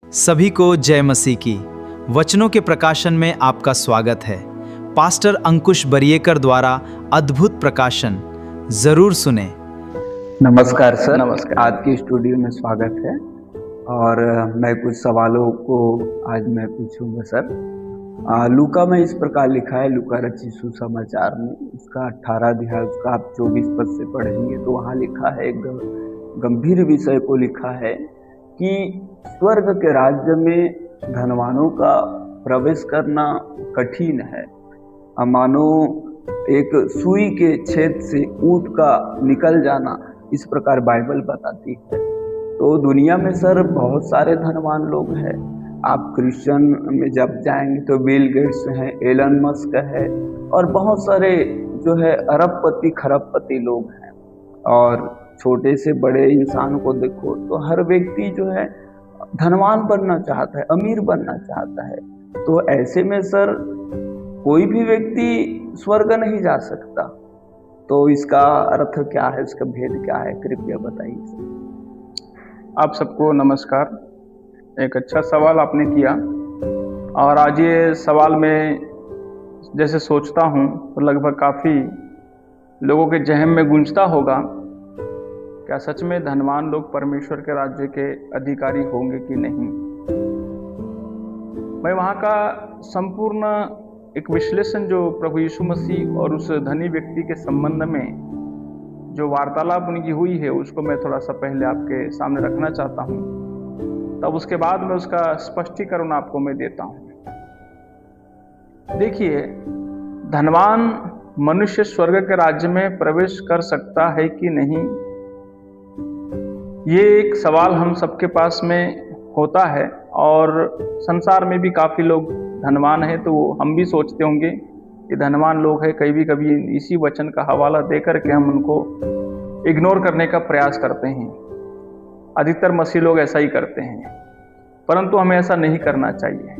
सभी को जय मसीह की। वचनों के प्रकाशन में आपका स्वागत है। पास्टर अंकुश बरिएकर द्वारा अद्भुत प्रकाशन जरूर सुने। नमस्कार सर। नमस्कार। आज के स्टूडियो में स्वागत है और मैं कुछ सवालों को आज मैं पूछूंगा सर। लूका में इस प्रकार लिखा है, लूका रचित सुसमाचार में उसका 18 अध्याय उसका आप 24 पद से पढ़ेंगे तो वहाँ लिखा है, एक गंभीर विषय को लिखा है कि स्वर्ग के राज्य में धनवानों का प्रवेश करना कठिन है। मानो एक सुई के छेद से ऊंट का निकल जाना, इस प्रकार बाइबल बताती है। तो दुनिया में सर बहुत सारे धनवान लोग हैं। आप क्रिश्चियन में जब जाएंगे तो बिल गेट्स हैं, एलन मस्क है और बहुत सारे जो है अरबपति खरबपति लोग हैं। और छोटे से बड़े इंसान को देखो तो हर व्यक्ति जो है धनवान बनना चाहता है, अमीर बनना चाहता है। तो ऐसे में सर कोई भी व्यक्ति स्वर्ग नहीं जा सकता। तो इसका अर्थ क्या है, इसका भेद क्या है, कृपया बताइए। आप सबको नमस्कार। एक अच्छा सवाल आपने किया और आज ये सवाल में जैसे सोचता हूँ तो लगभग काफ़ी लोगों के जहन में गूंजता होगा, क्या सच में धनवान लोग परमेश्वर के राज्य के अधिकारी होंगे कि नहीं। मैं वहाँ का संपूर्ण एक विश्लेषण जो प्रभु यीशु मसीह और उस धनी व्यक्ति के संबंध में जो वार्तालाप उनकी हुई है उसको मैं थोड़ा सा पहले आपके सामने रखना चाहता हूँ, तब उसके बाद में उसका स्पष्टीकरण आपको मैं देता हूँ। देखिए, धनवान मनुष्य स्वर्ग के राज्य में प्रवेश कर सकता है कि नहीं, ये एक सवाल हम सबके पास में होता है। और संसार में भी काफ़ी लोग धनवान हैं, तो हम भी सोचते होंगे कि धनवान लोग हैं। कभी इसी वचन का हवाला दे करके हम उनको इग्नोर करने का प्रयास करते हैं। अधिकतर मसीह लोग ऐसा ही करते हैं, परंतु हमें ऐसा नहीं करना चाहिए।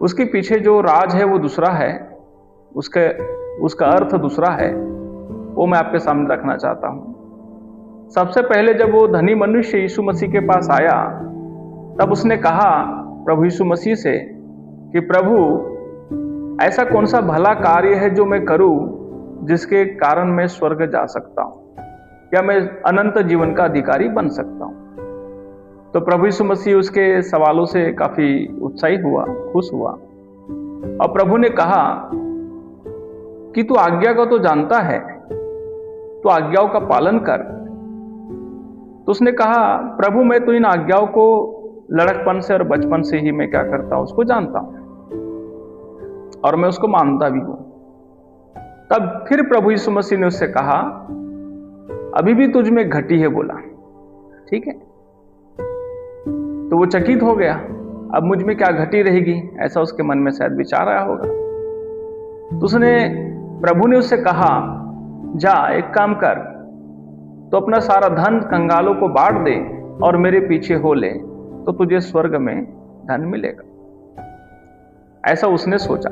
उसके पीछे जो राज है वो दूसरा है, उसका अर्थ दूसरा है, वो मैं आपके सामने रखना चाहता हूँ। सबसे पहले जब वो धनी मनुष्य यीशु मसीह के पास आया, तब उसने कहा प्रभु यीशु मसीह से कि प्रभु, ऐसा कौन सा भला कार्य है जो मैं करूं जिसके कारण मैं स्वर्ग जा सकता हूं, या मैं अनंत जीवन का अधिकारी बन सकता हूं। तो प्रभु यीशु मसीह उसके सवालों से काफी उत्साहित हुआ, खुश हुआ, और प्रभु ने कहा कि तू आज्ञा को तो जानता है, तो आज्ञाओं का पालन कर। तो उसने कहा, प्रभु मैं तो इन आज्ञाओं को लड़कपन से और बचपन से ही मैं क्या करता हूं उसको जानता हूं और मैं उसको मानता भी हूं। तब फिर प्रभु यीशु मसीह ने उससे कहा, अभी भी तुझ में घटी है, बोला, ठीक है। तो वो चकित हो गया, अब मुझ में क्या घटी रहेगी, ऐसा उसके मन में शायद विचार आया होगा। तो प्रभु ने उससे कहा, जा एक काम कर, तो अपना सारा धन कंगालों को बांट दे और मेरे पीछे हो ले, तो तुझे स्वर्ग में धन मिलेगा। ऐसा उसने सोचा।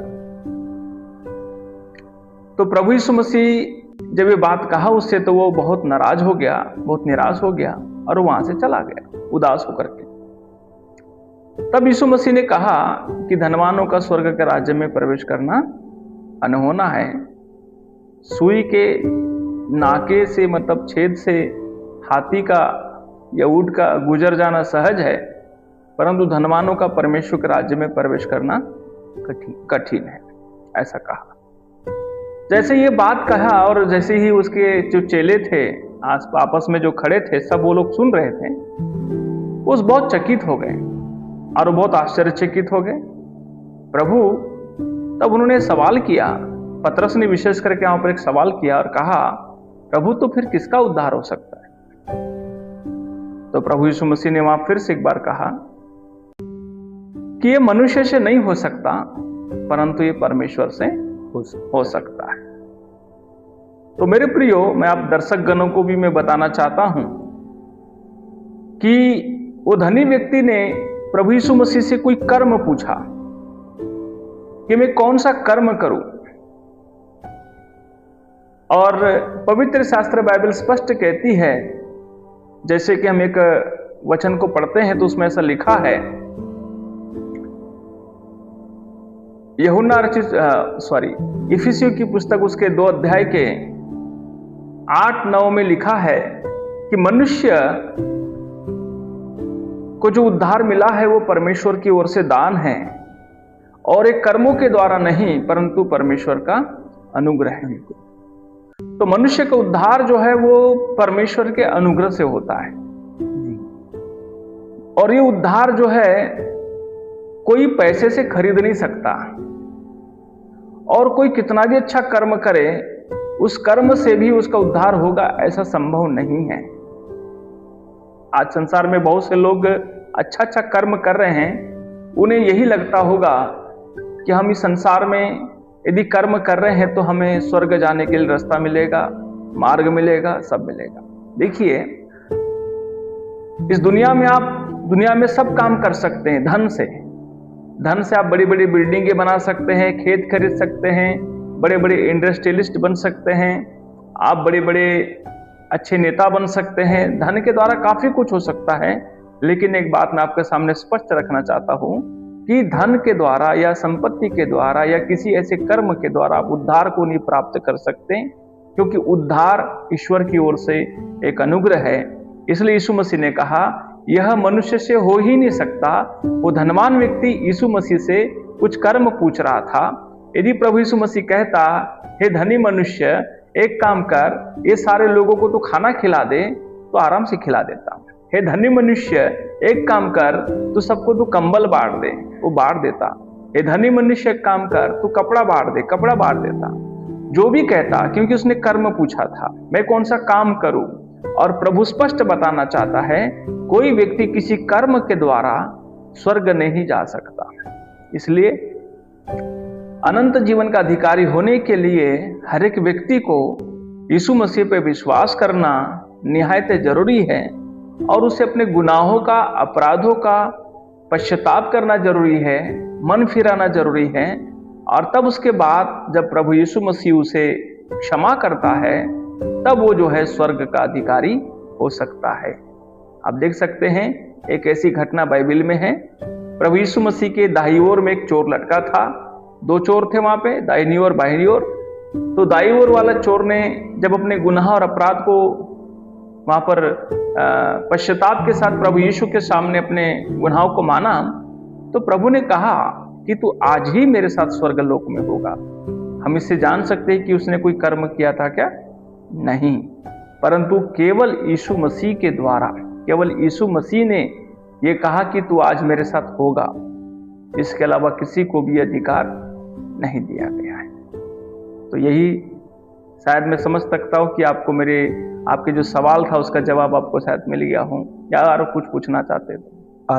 तो प्रभु यीशु मसीह जब ये बात कहा उससे, तो वो बहुत नाराज हो गया, बहुत निराश हो गया और वहां से चला गया उदास होकर के। तब यीशु मसीह ने कहा कि धनवानों का स्वर्ग के राज्य में प्रवेश करना अनहोना है। सुई के नाके से, मतलब छेद से हाथी का या ऊंट का गुजर जाना सहज है, परंतु धनवानों का परमेश्वर के राज्य में प्रवेश करना कठिन है, ऐसा कहा। जैसे ये बात कहा और जैसे ही उसके जो चेले थे आपस में जो खड़े थे, सब वो लोग सुन रहे थे, उस बहुत चकित हो गए और बहुत आश्चर्यचकित हो गए। प्रभु, तब उन्होंने सवाल किया, पतरस ने विशेष करके वहां पर एक सवाल किया और कहा, प्रभु तो फिर किसका उद्धार हो सकता है। तो प्रभु यीशु मसीह ने वहां फिर से एक बार कहा कि ये मनुष्य से नहीं हो सकता, परंतु ये परमेश्वर से हो सकता है। तो मेरे प्रियो, मैं आप दर्शक गणों को भी मैं बताना चाहता हूं कि वो धनी व्यक्ति ने प्रभु यीशु मसीह से कोई कर्म पूछा कि मैं कौन सा कर्म करूं, और पवित्र शास्त्र बाइबल स्पष्ट कहती है, जैसे कि हम एक वचन को पढ़ते हैं तो उसमें ऐसा लिखा है, इफिसियों की पुस्तक उसके 2 अध्याय के 8-9 में लिखा है कि मनुष्य को जो उद्धार मिला है वो परमेश्वर की ओर से दान है और एक कर्मों के द्वारा नहीं परंतु परमेश्वर का अनुग्रह है। तो मनुष्य का उद्धार जो है वो परमेश्वर के अनुग्रह से होता है और ये उद्धार जो है कोई पैसे से खरीद नहीं सकता और कोई कितना भी अच्छा कर्म करे उस कर्म से भी उसका उद्धार होगा ऐसा संभव नहीं है। आज संसार में बहुत से लोग अच्छा अच्छा कर्म कर रहे हैं, उन्हें यही लगता होगा कि हम इस संसार में यदि कर्म कर रहे हैं तो हमें स्वर्ग जाने के लिए रास्ता मिलेगा, मार्ग मिलेगा, सब मिलेगा। देखिए, इस दुनिया में सब काम कर सकते हैं। धन से आप बड़ी बड़ी बिल्डिंगें बना सकते हैं, खेत खरीद सकते हैं, बड़े बड़े इंडस्ट्रियलिस्ट बन सकते हैं, आप बड़े बड़े अच्छे नेता बन सकते हैं। धन के द्वारा काफी कुछ हो सकता है, लेकिन एक बात मैं आपके सामने स्पष्ट रखना चाहता हूं कि धन के द्वारा या संपत्ति के द्वारा या किसी ऐसे कर्म के द्वारा आप उद्धार को नहीं प्राप्त कर सकते, क्योंकि उद्धार ईश्वर की ओर से एक अनुग्रह है। इसलिए यीशु मसीह ने कहा यह मनुष्य से हो ही नहीं सकता। वो धनवान व्यक्ति यीशु मसीह से कुछ कर्म पूछ रहा था। यदि प्रभु यीशु मसीह कहता, हे धनी मनुष्य, एक काम कर, ये सारे लोगों को तू खाना खिला दे, तो आराम से खिला देता। हे धनी मनुष्य, एक काम कर, तू सबको तू कंबल बांट दे, वो बांट देता। हे धनी मनुष्य, एक काम कर, तू कपड़ा बांट दे, कपड़ा बांट देता। जो भी कहता, क्योंकि उसने कर्म पूछा था, मैं कौन सा काम करूं। और प्रभु स्पष्ट बताना चाहता है, कोई व्यक्ति किसी कर्म के द्वारा स्वर्ग नहीं जा सकता। इसलिए अनंत जीवन का अधिकारी होने के लिए हर एक व्यक्ति को यीशु मसीह पे विश्वास करना निहायत जरूरी है और उसे अपने गुनाहों का, अपराधों का पश्चाताप करना जरूरी है, मन फिराना जरूरी है। और तब उसके बाद जब प्रभु यीशु मसीह उसे क्षमा करता है, तब वो जो है स्वर्ग का अधिकारी हो सकता है। आप देख सकते हैं, एक ऐसी घटना बाइबल में है। प्रभु यीशु मसीह के दाहिनी ओर में एक चोर लटका था। 2 चोर थे वहां पे, दाहिनी ओर बाहिनी ओर। तो दाहिनी ओर वाला चोर ने जब अपने गुनाह और अपराध को वहां पर पश्चाताप के साथ प्रभु यीशु के सामने अपने गुनाहों को माना, तो प्रभु ने कहा कि तू आज ही मेरे साथ स्वर्गलोक में होगा। हम इससे जान सकते हैं कि उसने कोई कर्म किया था क्या? नहीं, परंतु केवल यीशु मसीह के द्वारा, केवल यीशु मसीह ने ये कहा कि तू आज मेरे साथ होगा। इसके अलावा किसी को भी अधिकार नहीं दिया गया है। तो यही शायद मैं समझ सकता हूँ कि आपके जो सवाल था उसका जवाब आपको शायद मिल गया हो, या और कुछ पूछना चाहते थे?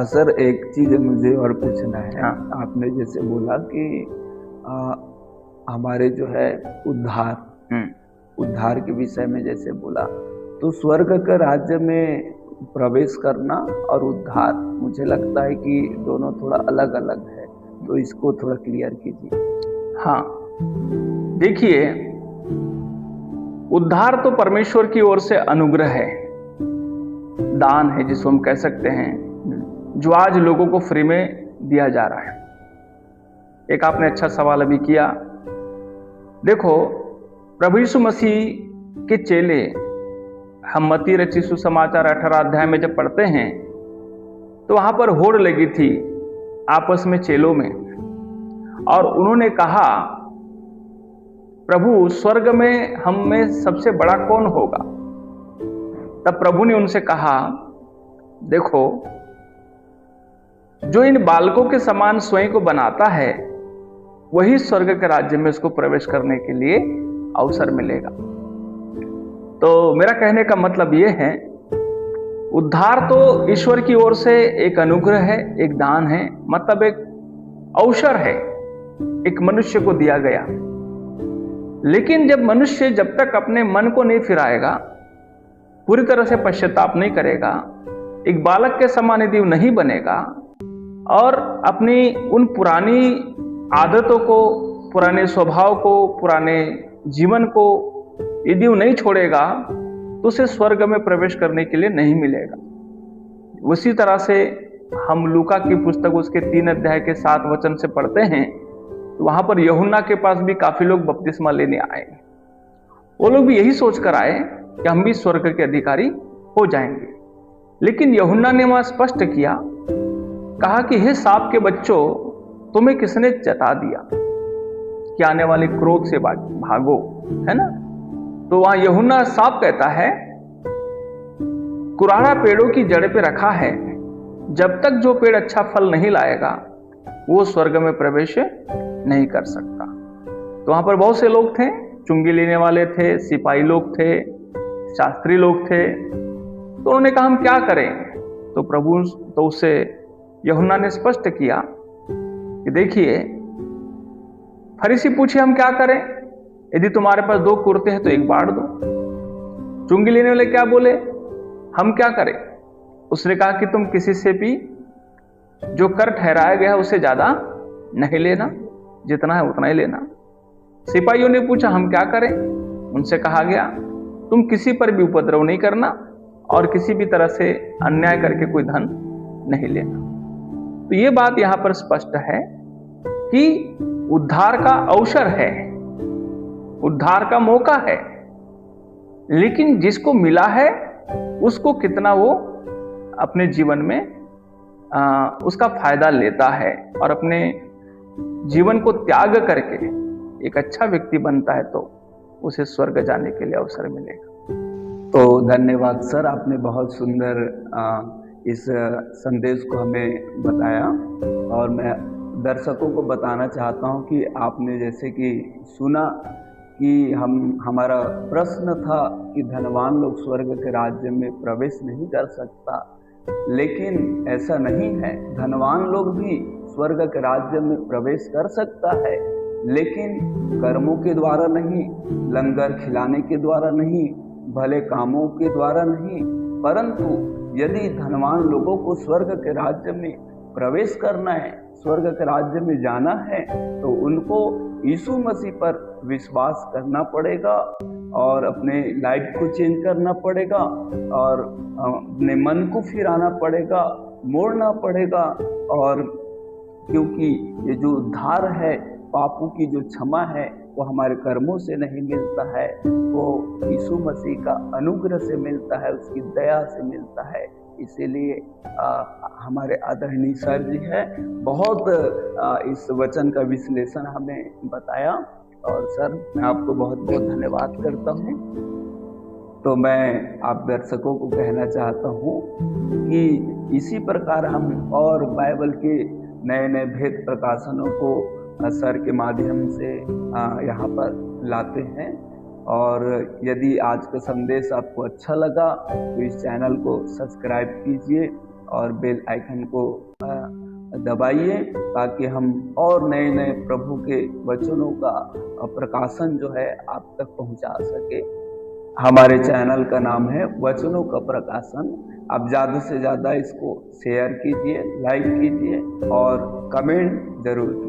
सर, एक चीज मुझे और पूछना है। हाँ। आपने जैसे बोला कि हमारे जो है उद्धार के विषय में जैसे बोला, तो स्वर्ग के राज्य में प्रवेश करना और उद्धार, मुझे लगता है कि दोनों थोड़ा अलग अलग है, तो इसको थोड़ा क्लियर कीजिए। हाँ, देखिए, उद्धार तो परमेश्वर की ओर से अनुग्रह है, दान है जिसको हम कह सकते हैं, जो आज लोगों को फ्री में दिया जा रहा है। एक आपने अच्छा सवाल अभी किया। देखो, प्रभु यीशु मसीह के चेले, हम मत्ती रचित सुसमाचार 18 अध्याय में जब पढ़ते हैं तो वहां पर होड़ लगी थी आपस में चेलों में, और उन्होंने कहा, प्रभु स्वर्ग में हम में सबसे बड़ा कौन होगा? तब प्रभु ने उनसे कहा, देखो, जो इन बालकों के समान स्वयं को बनाता है वही स्वर्ग के राज्य में उसको प्रवेश करने के लिए अवसर मिलेगा। तो मेरा कहने का मतलब यह है, उद्धार तो ईश्वर की ओर से एक अनुग्रह है, एक दान है, मतलब एक अवसर है, एक मनुष्य को दिया गया। लेकिन जब मनुष्य जब तक अपने मन को नहीं फिराएगा, पूरी तरह से पश्चाताप नहीं करेगा, एक बालक के समान यदि नहीं बनेगा और अपनी उन पुरानी आदतों को, पुराने स्वभाव को, पुराने जीवन को यदि वो नहीं छोड़ेगा, तो उसे स्वर्ग में प्रवेश करने के लिए नहीं मिलेगा। उसी तरह से हम लूका की पुस्तक उसके 3 अध्याय के 7 वचन से पढ़ते हैं, तो वहां पर यूहन्ना के पास भी काफी लोग बपतिस्मा लेने आए। वो लोग भी यही सोचकर आए कि हम भी स्वर्ग के अधिकारी हो जाएंगे। लेकिन यूहन्ना ने वहां स्पष्ट किया, कहा कि हे सांप के बच्चों, तुम्हें किसने चेता दिया कि आने वाले क्रोध से भागो, है ना। तो वहां यूहन्ना साफ कहता है, कुराड़ा पेड़ों की जड़ पे रखा है, जब तक जो पेड़ अच्छा फल नहीं लाएगा वो स्वर्ग में प्रवेश नहीं कर सकता। तो वहां पर बहुत से लोग थे, चुंगी लेने वाले थे, सिपाही लोग थे, शास्त्री लोग थे। तो उन्होंने कहा हम क्या करें। तो उससे यूहन्ना ने स्पष्ट किया कि देखिए, फरीसी पूछे हम क्या करें, यदि तुम्हारे पास 2 कुर्ते हैं तो एक बांट दो। चुंगी लेने वाले क्या बोले, हम क्या करें। उसने कहा कि तुम किसी से भी जो कर ठहराया गया है उससे ज्यादा नहीं लेना, जितना है उतना ही लेना। सिपाहियों ने पूछा हम क्या करें। उनसे कहा गया तुम किसी पर भी उपद्रव नहीं करना और किसी भी तरह से अन्याय करके कोई धन नहीं लेना। तो ये बात यहां पर स्पष्ट है कि उद्धार का अवसर है, उद्धार का मौका है, लेकिन जिसको मिला है उसको कितना वो अपने जीवन में उसका फायदा लेता है और अपने जीवन को त्याग करके एक अच्छा व्यक्ति बनता है, तो उसे स्वर्ग जाने के लिए अवसर मिलेगा। तो धन्यवाद सर, आपने बहुत सुंदर इस संदेश को हमें बताया। और मैं दर्शकों को बताना चाहता हूं कि आपने जैसे कि सुना कि हमारा प्रश्न था कि धनवान लोग स्वर्ग के राज्य में प्रवेश नहीं कर सकता, लेकिन ऐसा नहीं है। धनवान लोग भी स्वर्ग के राज्य में प्रवेश कर सकता है, लेकिन कर्मों के द्वारा नहीं, लंगर खिलाने के द्वारा नहीं, भले कामों के द्वारा नहीं, परंतु यदि धनवान लोगों को स्वर्ग के राज्य में प्रवेश करना है, स्वर्ग के राज्य में जाना है, तो उनको यीशु मसीह पर विश्वास करना पड़ेगा और अपने लाइफ को चेंज करना पड़ेगा और अपने मन को फिराना पड़ेगा, मोड़ना पड़ेगा। और क्योंकि ये जो उद्धार है, पापों की जो क्षमा है, वो हमारे कर्मों से नहीं मिलता है, वो यीशु मसीह का अनुग्रह से मिलता है, उसकी दया से मिलता है। इसीलिए हमारे आदरणीय सर जी है बहुत इस वचन का विश्लेषण हमें बताया, और सर मैं आपको बहुत बहुत धन्यवाद करता हूँ। तो मैं आप दर्शकों को कहना चाहता हूँ कि इसी प्रकार हम और बाइबल के नए नए भेद प्रकाशनों को सर के माध्यम से यहाँ पर लाते हैं। और यदि आज का संदेश आपको अच्छा लगा तो इस चैनल को सब्सक्राइब कीजिए और बेल आइकन को दबाइए, ताकि हम और नए नए प्रभु के वचनों का प्रकाशन जो है आप तक पहुंचा सके। हमारे चैनल का नाम है वचनों का प्रकाशन। आप ज़्यादा से ज़्यादा इसको शेयर कीजिए, लाइक कीजिए और कमेंट जरूर कीजिए।